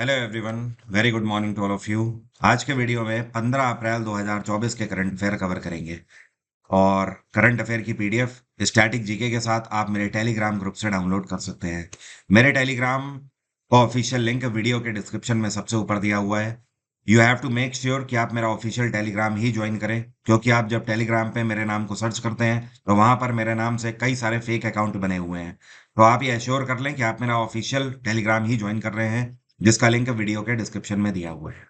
Hello everyone. Very good morning to all of you. आज के video में 15 अप्रैल 2024 के करंट अफेयर कवर करेंगे। और करंट अफेयर की पीडीएफ स्टैटिक जीके के साथ आप मेरे टेलीग्राम ग्रुप से डाउनलोड कर सकते हैं। मेरे टेलीग्राम का ऑफिशियल लिंक वीडियो के डिस्क्रिप्शन में सबसे ऊपर दिया हुआ है। You have to make sure कि आप मेरा ऑफिशियल टेलीग्राम ही ज्वाइन करें, क्योंकि आप जब टेलीग्राम पे मेरे नाम को सर्च करते हैं तो वहां पर मेरे नाम से कई सारे फेक अकाउंट बने हुए हैं। तो आप ये एश्योर कर लें कि आप मेरा ऑफिशियल टेलीग्राम ही ज्वाइन कर रहे हैं, जिसका लिंक वीडियो के डिस्क्रिप्शन में दिया हुआ है।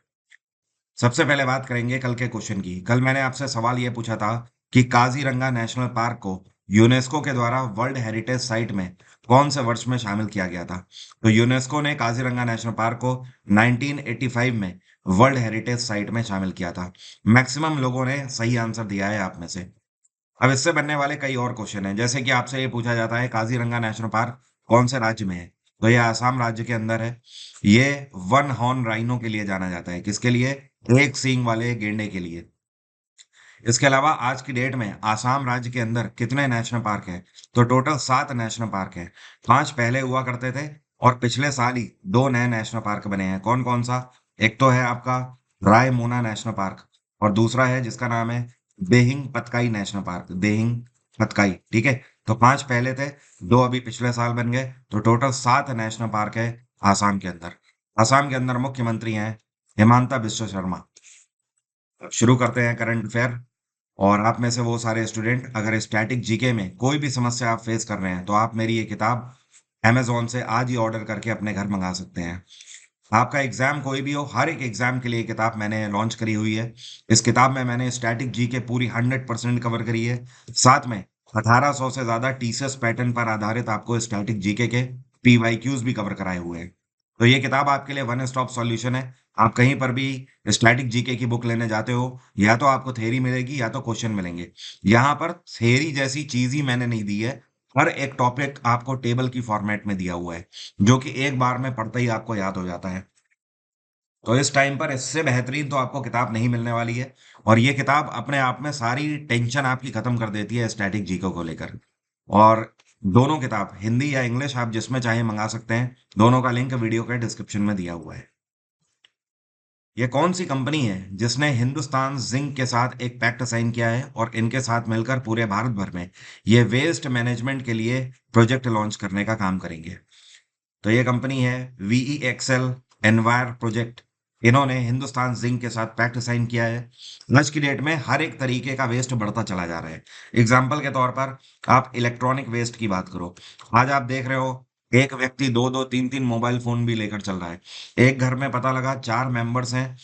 सबसे पहले बात करेंगे कल के क्वेश्चन की। कल मैंने आपसे सवाल ये पूछा था कि काजीरंगा नेशनल पार्क को यूनेस्को के द्वारा वर्ल्ड हेरिटेज साइट में कौन से वर्ष में शामिल किया गया था। तो यूनेस्को ने काजीरंगा नेशनल पार्क को 1985 में वर्ल्ड हेरिटेज साइट में शामिल किया था। मैक्सिमम लोगों ने सही आंसर दिया है आप में से। अब इससे बनने वाले कई और क्वेश्चन हैं, जैसे कि आपसे ये पूछा जाता है काजीरंगा नेशनल पार्क कौन से राज्य में है। तो ये आसाम राज्य के अंदर है। ये वन हॉर्न राइनो के लिए जाना जाता है। किसके लिए? एक सींग वाले गेंडे के लिए। इसके अलावा आज की डेट में आसाम राज्य के अंदर कितने नेशनल पार्क हैं? तो टोटल 7 नेशनल पार्क हैं। 5 पहले हुआ करते थे और पिछले साल ही 2 नए नेशनल पार्क बने हैं। कौन कौन सा? एक तो है आपका रायमोना नेशनल पार्क, और दूसरा है जिसका नाम है देहिंग पतकाई नेशनल पार्क। देहिंग पतकाई, ठीक है। तो 5 पहले थे, 2 अभी पिछले साल बन गए, तो टोटल 7 नेशनल पार्क है आसाम के अंदर। आसाम के अंदर मुख्यमंत्री हैं हिमांता बिश्व शर्मा। अब शुरू करते हैं करंट अफेयर। और आप में से वो सारे स्टूडेंट अगर स्टैटिक जीके में कोई भी समस्या आप फेस कर रहे हैं तो आप मेरी ये किताब अमेजोन से आज ही ऑर्डर करके अपने घर मंगा सकते हैं। आपका एग्जाम कोई भी हो, हर एक एग्जाम के लिए ये किताब मैंने लॉन्च करी हुई है। इस किताब में मैंने स्टैटिक जीके पूरी 100% कवर करी है। साथ में 1800 से ज्यादा टीसीएस पैटर्न पर आधारित आपको स्टैटिक जीके के पीवाईक्यूज भी कवर कराए हुए हैं। तो ये किताब आपके लिए वन स्टॉप सॉल्यूशन है। आप कहीं पर भी स्टैटिक जीके की बुक लेने जाते हो, या तो आपको थ्योरी मिलेगी या तो क्वेश्चन मिलेंगे। यहाँ पर थ्योरी जैसी चीज ही मैंने नहीं दी है। हर एक टॉपिक आपको टेबल की फॉर्मेट में दिया हुआ है, जो कि एक बार में पढ़ते ही आपको याद हो जाता है। तो इस टाइम पर इससे बेहतरीन तो आपको किताब नहीं मिलने वाली है। और ये किताब अपने आप में सारी टेंशन आपकी खत्म कर देती है स्टैटिक जीके को लेकर। और दोनों किताब हिंदी या इंग्लिश आप जिसमें चाहे मंगा सकते हैं। दोनों का लिंक वीडियो के डिस्क्रिप्शन में दिया हुआ है। ये कौन सी कंपनी है जिसने हिंदुस्तान जिंक के साथ एक पैक्ट साइन किया है और इनके साथ मिलकर पूरे भारत भर में ये वेस्ट मैनेजमेंट के लिए प्रोजेक्ट लॉन्च करने का काम करेंगे? तो ये कंपनी है वीई एक्सएल एनवायर प्रोजेक्ट। इन्होंने हिंदुस्तान जिंक के साथ पैक्ट साइन किया है। आज की डेट में हर एक तरीके का वेस्ट बढ़ता चला जा रहा है। एग्जाम्पल के तौर पर आप इलेक्ट्रॉनिक वेस्ट की बात करो। आज आप देख रहे हो एक व्यक्ति दो दो तीन तीन मोबाइल फोन भी लेकर चल रहा है। एक घर में पता लगा 4 मेंबर्स हैं,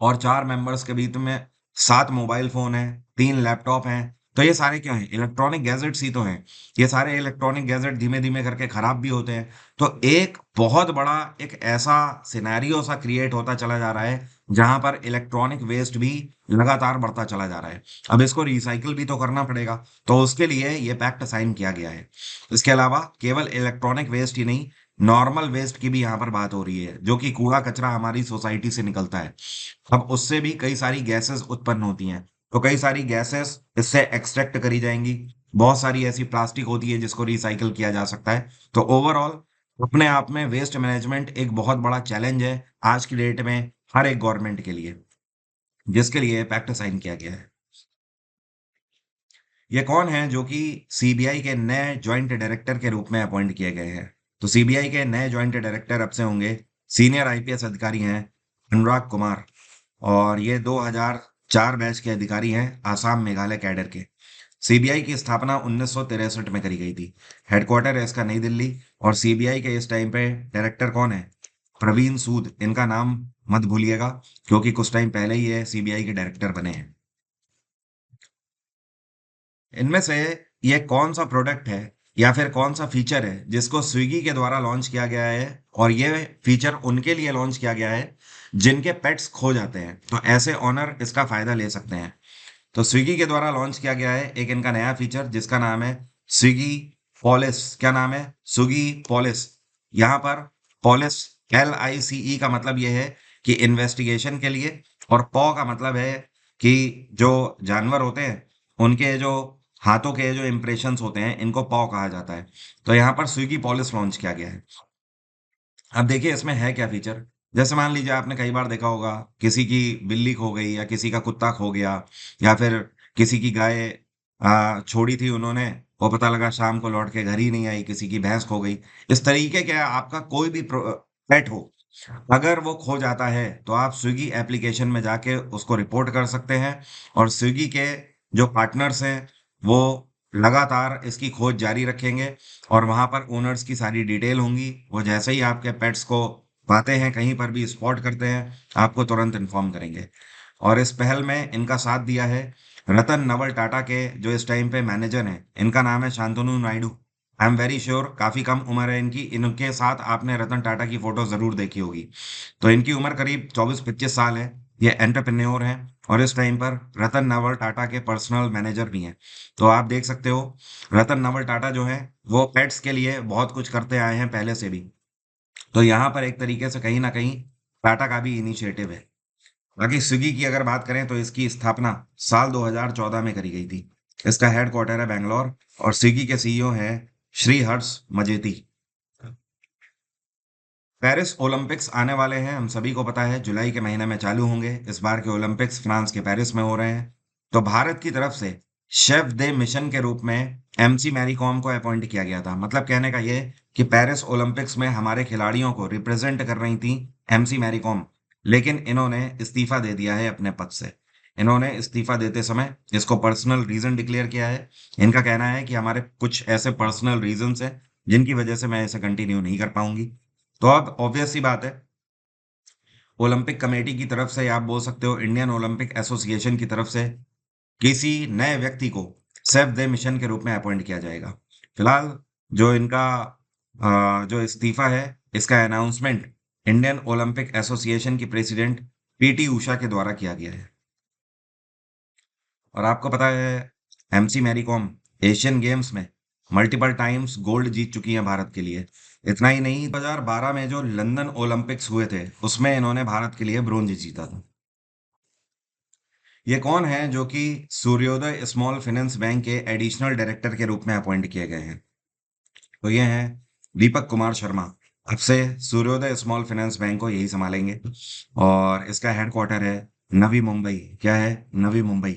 और 4 मेंबर्स के बीच में 7 मोबाइल फोन है, 3 लैपटॉप हैं। तो ये सारे क्या हैं? इलेक्ट्रॉनिक गैजेट्स ही तो हैं। ये सारे इलेक्ट्रॉनिक गैजेट धीमे धीमे करके खराब भी होते हैं। तो एक बहुत बड़ा एक ऐसा सिनेरियो सा क्रिएट होता चला जा रहा है, जहां पर इलेक्ट्रॉनिक वेस्ट भी लगातार बढ़ता चला जा रहा है। अब इसको रिसाइकिल भी तो करना पड़ेगा। तो उसके लिए ये पैक्ट साइन किया गया है। इसके अलावा केवल इलेक्ट्रॉनिक वेस्ट ही नहीं, नॉर्मल वेस्ट की भी यहाँ पर बात हो रही है, जो कि कूड़ा कचरा हमारी सोसाइटी से निकलता है। अब उससे भी कई सारी गैसेस उत्पन्न होती हैं। तो कई सारी गैसेस इससे एक्सट्रैक्ट करी जाएंगी। बहुत सारी ऐसी प्लास्टिक होती है जिसको रिसाइकिल किया जा सकता है। तो ओवरऑल अपने आप में वेस्ट मैनेजमेंट एक बहुत बड़ा चैलेंज है आज की डेट में हर एक गवर्नमेंट के लिए, जिसके लिए पैक्ट साइन किया गया है। ये कौन है जो कि सीबीआई के नए ज्वाइंट डायरेक्टर के रूप में अपॉइंट किए गए हैं? तो सीबीआई के नए ज्वाइंट डायरेक्टर अब से होंगे सीनियर आईपीएस अधिकारी हैं अनुराग कुमार। और ये 2004 बैच के अधिकारी हैं, आसाम मेघालय कैडर के। सीबीआई की स्थापना 1963 में करी गई थी। हेडक्वार्टर है इसका नई दिल्ली। और सीबीआई के इस टाइम पे डायरेक्टर कौन है? प्रवीण सूद। इनका नाम मत भूलिएगा, क्योंकि कुछ टाइम पहले ही ये सीबीआई के डायरेक्टर बने हैं। इनमें से ये कौन सा प्रोडक्ट है या फिर कौन सा फीचर है जिसको स्विगी के द्वारा लॉन्च किया गया है? और ये फीचर उनके लिए लॉन्च किया गया है जिनके पेट्स खो जाते हैं, तो ऐसे ओनर इसका फायदा ले सकते हैं। तो स्विगी के द्वारा लॉन्च किया गया है एक इनका नया फीचर जिसका नाम है स्विगी पॉलिस। क्या नाम है? Swiggy polish. यहाँ पर पॉलिस LICE का मतलब यह है कि इन्वेस्टिगेशन के लिए, और पॉ का मतलब है कि जो जानवर होते हैं उनके जो हाथों के जो इंप्रेशंस होते हैं इनको पॉ कहा जाता है। तो यहाँ पर स्विगी पॉलिस लॉन्च किया गया है। अब देखिए इसमें है क्या फीचर। जैसे मान लीजिए आपने कई बार देखा होगा, किसी की बिल्ली खो गई या किसी का कुत्ता खो गया, या फिर किसी की गाय छोड़ी थी उन्होंने, वो पता लगा शाम को लौट के घर ही नहीं आई, किसी की भैंस खो गई। इस तरीके के आपका कोई भी पेट हो, अगर वो खो जाता है तो आप स्विगी एप्लीकेशन में जाके उसको रिपोर्ट कर सकते हैं, और स्विगी के जो पार्टनर्स हैं वो लगातार इसकी खोज जारी रखेंगे, और वहां पर ओनर्स की सारी डिटेल होंगी। वो जैसे ही आपके पेट्स को पाते हैं, कहीं पर भी स्पॉट करते हैं, आपको तुरंत इन्फॉर्म करेंगे। और इस पहल में इनका साथ दिया है रतन नवल टाटा के, जो इस टाइम पे मैनेजर हैं। इनका नाम है Shantanu Naidu. I am very sure काफी कम उम्र है इनकी, इनके साथ आपने रतन टाटा की फोटो जरूर देखी होगी। तो इनकी उम्र करीब 24-25 साल है। ये एंटरप्रेन्योर हैं, और इस टाइम पर रतन नवल टाटा के पर्सनल मैनेजर भी हैं। तो आप देख सकते हो, रतन नवल टाटा जो है वो पेट्स के लिए बहुत कुछ करते आए हैं पहले से भी। तो यहाँ पर एक तरीके से कहीं ना कहीं टाटा का भी इनिशिएटिव है। बाकी स्विगी की अगर बात करें तो इसकी स्थापना साल 2014 में करी गई थी। इसका हेडक्वार्टर है बैंगलोर, और स्विगी के सीईओ हैं श्री हर्ष मजेती। पेरिस ओलंपिक्स आने वाले हैं, हम सभी को पता है, जुलाई के महीने में चालू होंगे। इस बार के ओलंपिक्स फ्रांस के पेरिस में हो रहे हैं। तो भारत की तरफ से शेफ दे मिशन के रूप में एमसी मैरी कॉम को अपॉइंट किया गया था। मतलब कहने का ये कि पेरिस ओलंपिक्स में हमारे खिलाड़ियों को रिप्रेजेंट कर रही थी एमसी मैरी कॉम, लेकिन इन्होंने इस्तीफा दे दिया है अपने पद से। इन्होंने इस्तीफा देते समय इसको पर्सनल रीजन डिक्लेयर किया है। इनका कहना है कि हमारे कुछ ऐसे पर्सनल रीजंस हैं जिनकी वजह से मैं इसे कंटिन्यू नहीं कर पाऊंगी। तो अब ऑब्वियस सी बात है, ओलंपिक कमेटी की तरफ से, या आप बोल सकते हो इंडियन ओलंपिक एसोसिएशन की तरफ से, किसी नए व्यक्ति को सेफ द मिशन के रूप में अपॉइंट किया जाएगा। फिलहाल जो इनका जो इस्तीफा है, इसका अनाउंसमेंट इंडियन ओलंपिक एसोसिएशन की प्रेसिडेंट पीटी उषा के द्वारा किया गया है। और आपको पता है, एमसी मैरी कॉम एशियन गेम्स में मल्टीपल टाइम्स गोल्ड जीत चुकी हैं भारत के लिए। इतना ही नहीं, 2012 में जो लंदन ओलंपिक्स हुए थे उसमें इन्होंने भारत के लिए ब्रोंज जीता था। ये कौन है जो कि सूर्योदय स्मॉल फाइनेंस बैंक के एडिशनल डायरेक्टर के रूप में अपॉइंट किए गए हैं? तो ये हैं दीपक कुमार शर्मा। अब से सूर्योदय स्मॉल फाइनेंस बैंक को यही संभालेंगे, और इसका हेडक्वार्टर है नवी मुंबई। क्या है? नवी मुंबई।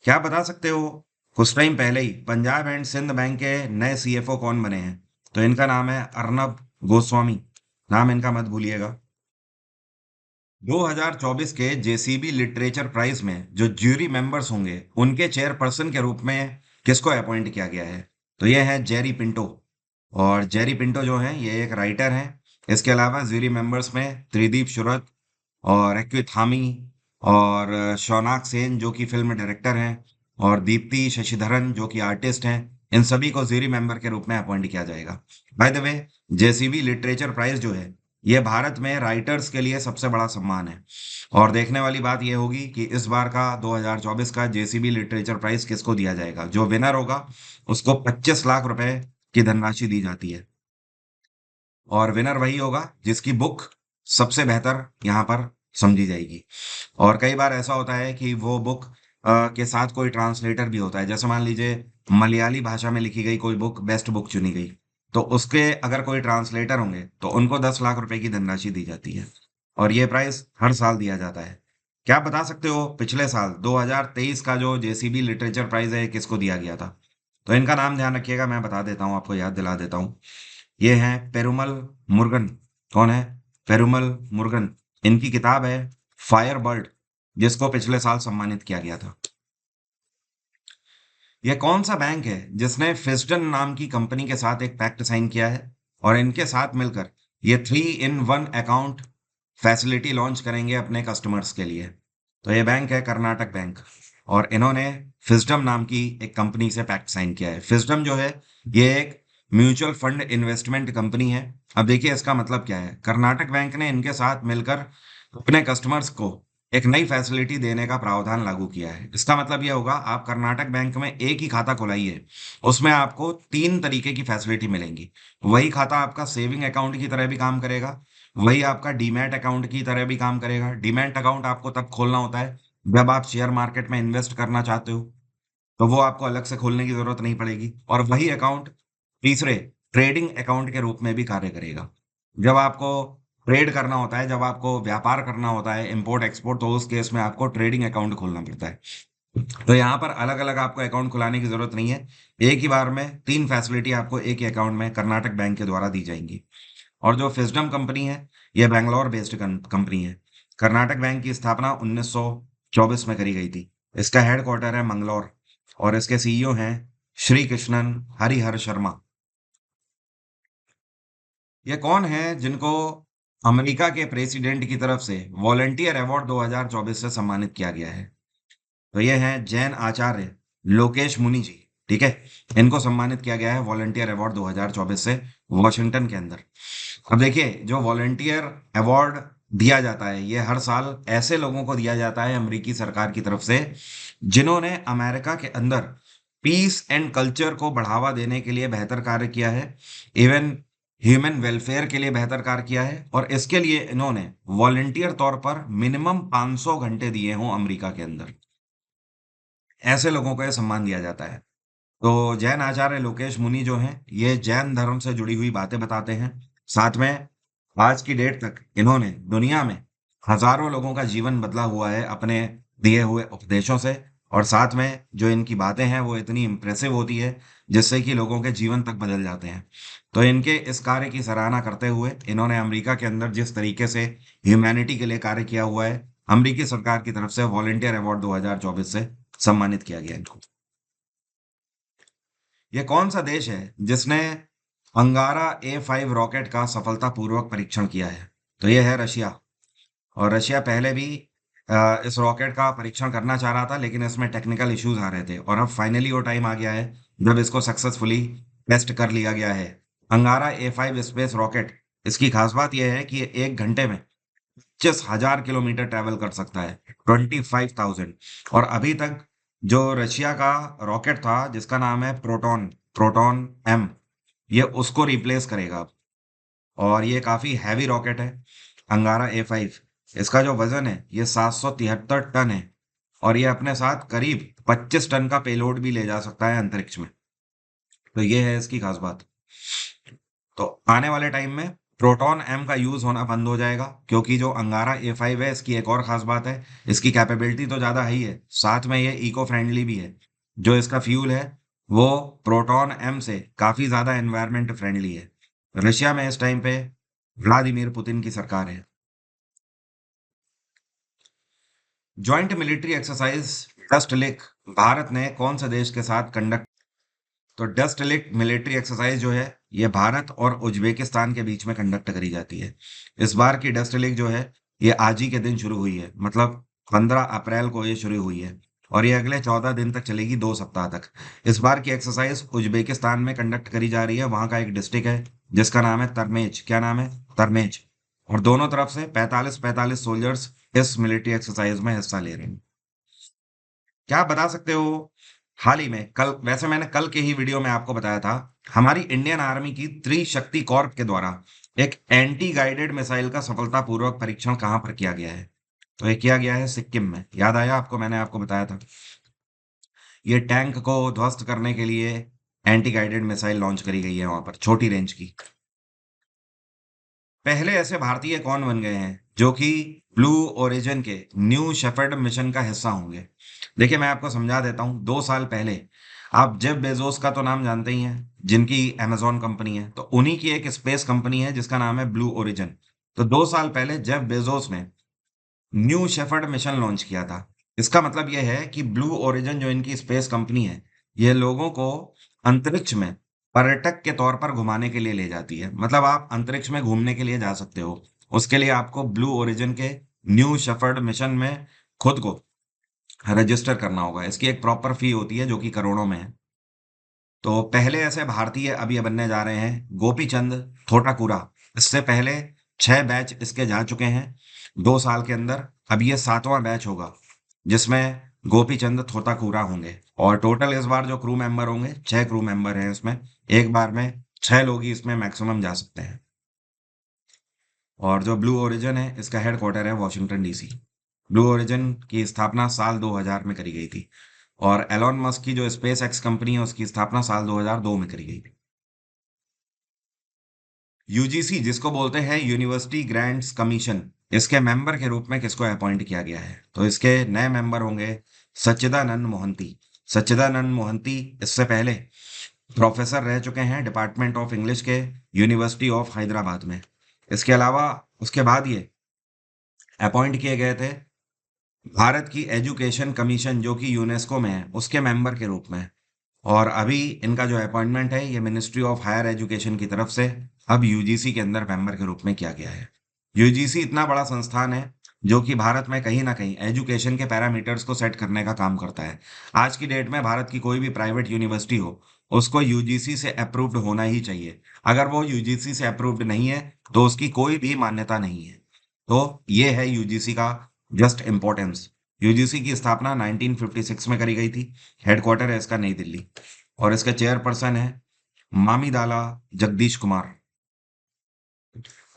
क्या आप बता सकते हो, कुछ टाइम पहले ही पंजाब एंड सिंध बैंक के नए सीएफओ कौन बने हैं? तो इनका नाम है अर्नब गोस्वामी। नाम इनका मत भूलिएगा। 2024 के जेसीबी लिटरेचर प्राइज में जो ज्यूरी मेंबर्स होंगे, उनके चेयरपर्सन के रूप में किसको अपॉइंट किया गया है? तो ये है जेरी पिंटो। और जेरी पिंटो जो है ये एक राइटर हैं। इसके अलावा ज्यूरी मेंबर्स में त्रिदीप शुरत, और एक्विथ हामी, और शौनाक सेन जो कि फिल्म डायरेक्टर हैं, और दीप्ति शशिधरन जो कि आर्टिस्ट हैं। इन सभी को ज्यूरी मेंबर के रूप में अपॉइंट किया जाएगा। By the way, JCB literature prize जो है ये भारत में राइटर्स के लिए सबसे बड़ा सम्मान है। और देखने वाली बात यह होगी कि इस बार का 2024 का जेसीबी लिटरेचर प्राइज किसको दिया जाएगा। जो विनर होगा उसको 25 लाख रुपए की धनराशि दी जाती है, और विनर वही होगा जिसकी बुक सबसे बेहतर यहाँ पर समझी जाएगी। और कई बार ऐसा होता है कि वो बुक के साथ कोई ट्रांसलेटर भी होता है। जैसे मान लीजिए मलयाली भाषा में लिखी गई कोई बुक बेस्ट बुक चुनी गई, तो उसके अगर कोई ट्रांसलेटर होंगे तो उनको 10 लाख रुपए की धनराशि दी जाती है। और ये प्राइस हर साल दिया जाता है। क्या आप बता सकते हो पिछले साल 2023 का जो जेसीबी लिटरेचर प्राइज है ये किसको दिया गया था? तो इनका नाम ध्यान रखिएगा, मैं बता देता हूँ, आपको याद दिला देता हूँ। ये हैं पेरुमल मुरुगन। कौन है? पेरुमल मुरुगन। इनकी किताब है फायर बर्ड, जिसको पिछले साल सम्मानित किया गया था। यह कौन सा बैंक है जिसने फिस्टन नाम की कंपनी के साथ एक पैक्ट साइन किया है, और इनके साथ मिलकर ये 3 in 1 अकाउंट फैसिलिटी लॉन्च करेंगे अपने कस्टमर्स के लिए? तो ये बैंक है कर्नाटक बैंक, और इन्होंने फिस्डम नाम की एक कंपनी से पैक्ट साइन किया है। फिस्डम जो है ये एक म्यूचुअल फंड इन्वेस्टमेंट कंपनी है। अब देखिए इसका मतलब क्या है, कर्नाटक बैंक ने इनके साथ मिलकर अपने कस्टमर्स को एक नई फैसिलिटी देने का प्रावधान लागू किया है। इसका मतलब यह होगा, आप कर्नाटक बैंक में एक ही खाता खुलाइए, उसमें आपको 3 तरीके की फैसिलिटी मिलेंगी। वही खाता आपका सेविंग अकाउंट की तरह भी काम करेगा, वही आपका डीमैट अकाउंट की तरह भी काम करेगा। डीमैट अकाउंट आपको तब खोलना होता है जब आप शेयर मार्केट में इन्वेस्ट करना चाहते हो, तो वो आपको अलग से खोलने की जरूरत नहीं पड़ेगी। और वही अकाउंट तीसरे ट्रेडिंग अकाउंट के रूप में भी कार्य करेगा। जब आपको ट्रेड करना होता है, जब आपको व्यापार करना होता है, इंपोर्ट एक्सपोर्ट, तो उस केस में आपको ट्रेडिंग अकाउंट खोलना पड़ता है। तो यहाँ पर अलग अलग आपको अकाउंट खुलाने की जरूरत नहीं है। एक ही बार में तीन फैसिलिटी आपको एक ही अकाउंट में कर्नाटक बैंक के द्वारा दी जाएंगी। और जो फिस्डम कंपनी है, ये बैंगलोर बेस्ड कंपनी है। कर्नाटक बैंक की स्थापना 1924 में करी गई थी। इसका हेडक्वार्टर है मंगलौर, और इसके सीईओ हैं श्री कृष्णन हरिहर शर्मा। ये कौन है जिनको अमेरिका के प्रेसिडेंट की तरफ से वॉलंटियर अवार्ड 2024 से सम्मानित किया गया है? तो ये हैं जैन आचार्य लोकेश मुनि जी। ठीक है, इनको सम्मानित किया गया है वॉलंटियर अवार्ड 2024 से, वॉशिंगटन के अंदर। अब देखिए, जो वॉलंटियर अवार्ड दिया जाता है, ये हर साल ऐसे लोगों को दिया जाता है अमेरिकी सरकार की तरफ से जिन्होंने अमेरिका के अंदर पीस एंड कल्चर को बढ़ावा देने के लिए बेहतर कार्य किया है, इवन ह्यूमन वेलफेयर के लिए बेहतर कार्य किया है, और इसके लिए इन्होंने वॉलंटियर तौर पर मिनिमम 500 घंटे दिए हों अमेरिका के अंदर। ऐसे लोगों को यह सम्मान दिया जाता है। तो जैन आचार्य लोकेश मुनि जो हैं, ये जैन धर्म से जुड़ी हुई बातें बताते हैं। साथ में आज की डेट तक इन्होंने दुनिया में हजारों लोगों का जीवन बदला हुआ है अपने दिए हुए उपदेशों से। और साथ में जो इनकी बातें हैं वो इतनी इम्प्रेसिव होती है जिससे कि लोगों के जीवन तक बदल जाते हैं। तो इनके इस कार्य की सराहना करते हुए इन्होंने अमेरिका के अंदर जिस तरीके से ह्यूमैनिटी के लिए कार्य किया हुआ है, अमेरिकी सरकार की तरफ से वॉलंटियर अवार्ड 2024 से सम्मानित किया गया इनको। ये कौन सा देश है जिसने अंगारा A5 रॉकेट का सफलतापूर्वक परीक्षण किया है? तो ये है रशिया। और रशिया पहले भी इस रॉकेट का परीक्षण करना चाह रहा था, लेकिन इसमें टेक्निकल इश्यूज आ रहे थे, और अब फाइनली वो टाइम आ गया है जब इसको सक्सेसफुली टेस्ट कर लिया गया है। अंगारा A5 स्पेस रॉकेट, इसकी खास बात यह है कि ये 1 घंटे में 25,000 किलोमीटर ट्रैवल कर सकता है, 25,000। और अभी तक जो रशिया का रॉकेट था जिसका नाम है प्रोटॉन, प्रोटॉन एम, ये उसको रिप्लेस करेगा अब। और ये काफी हैवी रॉकेट है अंगारा A5। इसका जो वजन है ये 773 टन है, और ये अपने साथ करीब 25 टन का पेलोड भी ले जा सकता है अंतरिक्ष में। तो ये है इसकी खास बात। तो आने वाले टाइम में प्रोटॉन एम का यूज होना बंद हो जाएगा, क्योंकि जो अंगारा A5 है, इसकी एक और खास बात है, इसकी कैपेबिलिटी तो ज्यादा ही है, साथ में ये इको फ्रेंडली भी है। जो इसका फ्यूल है वो प्रोटॉन एम से काफी ज्यादा एनवायरमेंट फ्रेंडली है। रशिया में इस टाइम पे व्लादिमीर पुतिन की सरकार है। Joint military exercise dust lake Bharat ने कौन सा देश के साथ कंडक्ट? तो डस्ट लेक मिलिट्री एक्सरसाइज जो है, ये भारत और उज्बेकिस्तान के बीच में कंडक्ट करी जाती है। इस बार की डस्ट लेक जो है, ये आज ही के दिन शुरू हुई है, मतलब 15 अप्रैल को ये शुरू हुई है, और ये अगले 14 दिन तक चलेगी, 2 सप्ताह तक। इस बार की एक्सरसाइज उज्बेकिस्तान में कंडक्ट करी जा रही है। वहां का एक डिस्ट्रिक्ट है जिसका नाम है तरमेज। क्या नाम है? तरमेज। और दोनों तरफ से 45-45 सोल्जर्स इस मिलिट्री एक्सरसाइज में हिस्सा ले रहे हैं। क्या आप बता सकते हो, हाल ही में कल, वैसे मैंने कल के ही वीडियो में आपको बताया था, हमारी इंडियन आर्मी की त्रिशक्ति कॉर्प के द्वारा एक एंटी गाइडेड मिसाइल का सफलतापूर्वक परीक्षण कहां पर किया गया है? तो ये किया गया है सिक्किम में। याद आया आपको? मैंने आपको बताया था। ये टैंक को ध्वस्त करने के लिए एंटी गाइडेड मिसाइल लॉन्च करी गई है वहां पर, छोटी रेंज की। पहले ऐसे भारतीय कौन बन गए हैं जो कि ब्लू ओरिजिन के न्यू शेफर्ड मिशन का हिस्सा होंगे? देखिए, मैं आपको समझा देता हूँ। 2 साल पहले, आप जेफ बेजोस का तो नाम जानते ही हैं, जिनकी अमेजॉन कंपनी है, तो उन्हीं की एक स्पेस कंपनी है जिसका नाम है ब्लू ओरिजिन। तो 2 साल पहले जेफ बेजोस ने न्यू शेफर्ड मिशन लॉन्च किया था। इसका मतलब यह है कि ब्लू ओरिजिन जो इनकी स्पेस कंपनी है, ये लोगों को अंतरिक्ष में पर्यटक के तौर पर घुमाने के लिए ले जाती है। मतलब आप अंतरिक्ष में घूमने के लिए जा सकते हो, उसके लिए आपको ब्लू ओरिजिन के न्यू शेफर्ड मिशन में खुद को रजिस्टर करना होगा। इसकी एक प्रॉपर फी होती है जो कि करोड़ों में है। तो पहले ऐसे भारतीय अब ये बनने जा रहे हैं गोपीचंद थोटाकुरा। इससे पहले 6 बैच इसके जा चुके हैं 2 साल के अंदर। अब ये 7वां बैच होगा जिसमें गोपीचंद थोटाकुरा होंगे। और टोटल इस बार जो क्रू मेंबर होंगे, 6 क्रू मेंबर हैं इसमें। एक बार में 6 लोग ही इसमें मैक्सिमम जा सकते हैं। और जो ब्लू ओरिजिन है, इसका हेडक्वार्टर है वॉशिंगटन डीसी। ब्लू ओरिजिन की स्थापना साल 2000 में करी गई थी। और एलॉन मस्क की जो स्पेस एक्स कंपनी है, उसकी स्थापना साल 2002 में करी गई थी। यूजीसी जिसको बोलते हैं यूनिवर्सिटी ग्रांट्स कमीशन, इसके मेंबर के रूप में किसको अपॉइंट किया गया है? तो इसके नए मेंबर होंगे सच्चिदानंद मोहंती। सच्चिदानंद मोहंती इससे पहले प्रोफेसर रह चुके हैं डिपार्टमेंट ऑफ इंग्लिश के यूनिवर्सिटी ऑफ हैदराबाद में। इसके अलावा उसके बाद ये अपॉइंट किए गए थे भारत की एजुकेशन कमीशन जो कि यूनेस्को में है उसके मेंबर के रूप में। और अभी इनका जो अपॉइंटमेंट है ये मिनिस्ट्री ऑफ हायर एजुकेशन की तरफ से अब यूजीसी के अंदर मेंबर के रूप में किया गया है। यूजीसी इतना बड़ा संस्थान है जो कि भारत में कहीं ना कहीं एजुकेशन के पैरामीटर्स को सेट करने का काम करता है। आज की डेट में भारत की कोई भी प्राइवेट यूनिवर्सिटी हो उसको यूजीसी से अप्रूव्ड होना ही चाहिए। अगर वो यूजीसी से अप्रूव्ड नहीं है तो उसकी कोई भी मान्यता नहीं है। तो ये है यूजीसी का जस्ट इम्पोर्टेंस। यूजीसी की स्थापना 1956 में करी गई थी। हेडक्वार्टर है इसका नई दिल्ली और इसके चेयरपर्सन है मामीदाला जगदीश कुमार।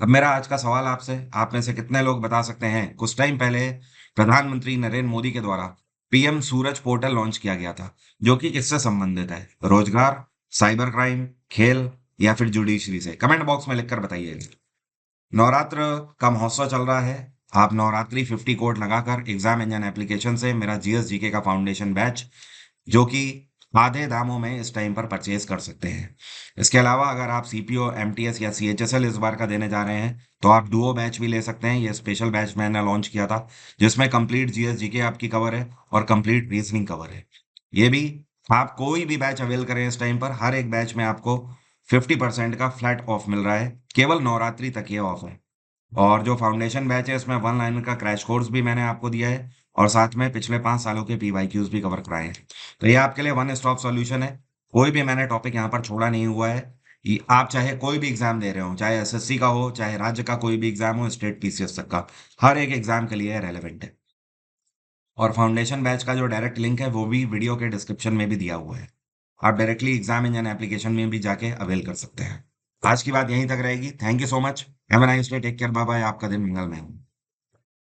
अब मेरा आज का सवाल आपसे, आप में से कितने लोग बता सकते हैं कुछ टाइम पहले प्रधानमंत्री नरेंद्र मोदी के द्वारा पीएम सूरज पोर्टल लॉन्च किया गया था जो कि किससे संबंधित है? रोजगार, साइबर क्राइम, खेल या फिर जुडिशरी से? कमेंट बॉक्स में लिखकर बताइएगा। नवरात्र का महोत्सव चल रहा है। आप नवरात्रि 50 कोड लगाकर एग्जाम इंजन एप्लीकेशन से मेरा जीएस जीके का फाउंडेशन बैच जो कि आधे दामों में इस टाइम पर परचेज कर सकते हैं। इसके अलावा अगर आप सीपीओ एमटीएस या सीएचएसएल इस बार का देने जा रहे हैं तो आप डुओ बैच भी ले सकते हैं। ये स्पेशल बैच मैंने लॉन्च किया था जिसमें कंप्लीट जीएस जीके आपकी कवर है और कंप्लीट रीजनिंग कवर है। ये भी आप कोई भी बैच अवेल करें इस टाइम पर हर एक बैच में आपको 50% का फ्लैट ऑफ मिल रहा है। केवल नवरात्रि तक ये ऑफ है। और जो फाउंडेशन बैच है इसमें वन लाइनर का क्रैश कोर्स भी मैंने आपको दिया है और साथ में पिछले 5 सालों के पीवाईक्यूज भी कवर कराए हैं। तो ये आपके लिए वन स्टॉप सॉल्यूशन है। कोई भी मैंने टॉपिक यहाँ पर छोड़ा नहीं हुआ है। आप चाहे कोई भी एग्जाम दे रहे हो, चाहे एसएससी का हो, चाहे राज्य का कोई भी एग्जाम हो, स्टेट पीसीएस तक का, हर एक एग्जाम के लिए रेलेवेंट है। और फाउंडेशन बैच का जो डायरेक्ट लिंक है वो भी वीडियो के डिस्क्रिप्शन में भी दिया हुआ है। आप डायरेक्टली एग्जाम इंजन एप्लीकेशन में भी जाके अवेल कर सकते हैं। आज की बात यहीं तक रहेगी। Thank you so much. Have a nice day. Take care. Bye bye. आपका दिन मंगलमय हो।